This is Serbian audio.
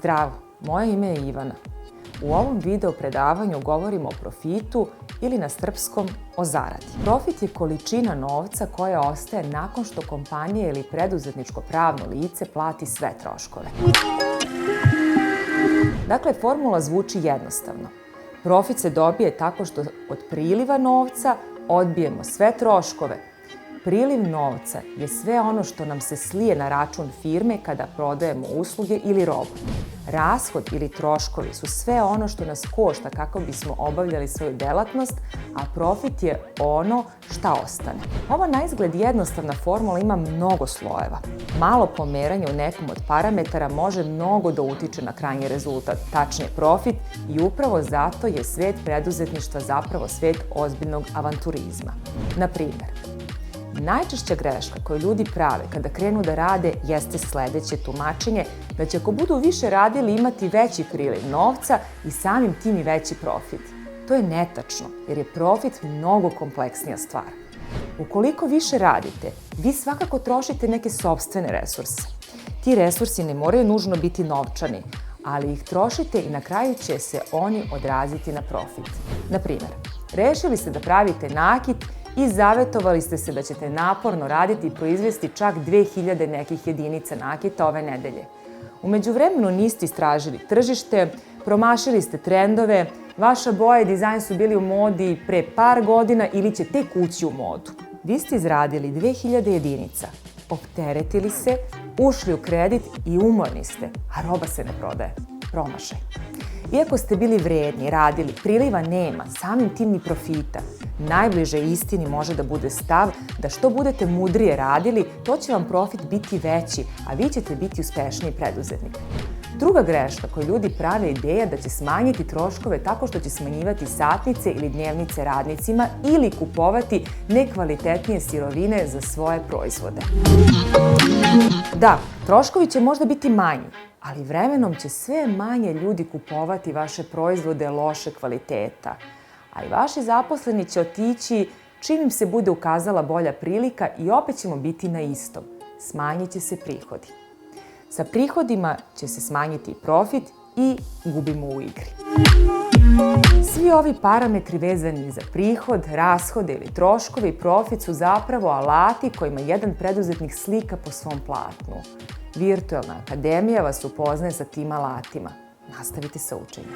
Zdravo, moje ime je Ivana. U ovom video predavanju govorimo o profitu ili na srpskom o zaradi. Profit je količina novca koja ostaje nakon što kompanija ili preduzetničko pravno lice plati sve troškove. Dakle, formula zvuči jednostavno. Profit se dobije tako što od priliva novca odbijemo sve troškove. Priliv novca je sve ono što nam se slije na račun firme kada prodajemo usluge ili robu. Rashod ili troškovi su sve ono što nas košta kako bismo obavljali svoju delatnost, a profit je ono šta ostane. Ova naizgled jednostavna formula ima mnogo slojeva. Malo pomeranje u nekom od parametara može mnogo da utiče na krajnji rezultat, tačnije profit, i upravo zato je svet preduzetništva zapravo svet ozbiljnog avanturizma. Na primjer, najčešća greška koju ljudi prave kada krenu da rade jeste sledeće tumačenje da će ako budu više radili imati veći priliv novca i samim tim i veći profit. To je netačno jer je profit mnogo kompleksnija stvar. Ukoliko više radite, vi svakako trošite neke sopstvene resurse. Ti resursi ne moraju nužno biti novčani, ali ih trošite i na kraju će se oni odraziti na profit. Na primjer, rešili ste da pravite nakit i zavetovali ste se da ćete naporno raditi i proizvesti čak 2000 nekih jedinica nakita ove nedelje. U međuvremenu niste istražili tržište, promašili ste trendove, vaša boja i dizajn su bili u modi pre par godina ili će tek ući u modu. Vi ste izradili 2000 jedinica, opteretili se, ušli u kredit i umorni ste, a roba se ne prodaje. Promašaj. Iako ste bili vredni, radili, priliva nema, samim tim ni profita, najbliže istini može da bude stav da što budete mudrije radili, to će vam profit biti veći, a vi ćete biti uspešniji preduzetnik. Druga greška koju ljudi prave je ideja da će smanjiti troškove tako što će smanjivati satnice ili dnevnice radnicima ili kupovati nekvalitetnije sirovine za svoje proizvode. Da, troškovi će možda biti manji, ali vremenom će sve manje ljudi kupovati vaše proizvode loše kvaliteta, a i vaši zaposleni će otići čim im se bude ukazala bolja prilika i opet ćemo biti na istom. Smanjit će se prihodi. Sa prihodima će se smanjiti profit i gubimo u igri. Svi ovi parametri vezani za prihod, rashode ili troškove i profit su zapravo alati kojima jedan preduzetnik slika po svom platnu. Virtualna akademija vas upoznaje sa tim alatima. Nastavite sa učenjem.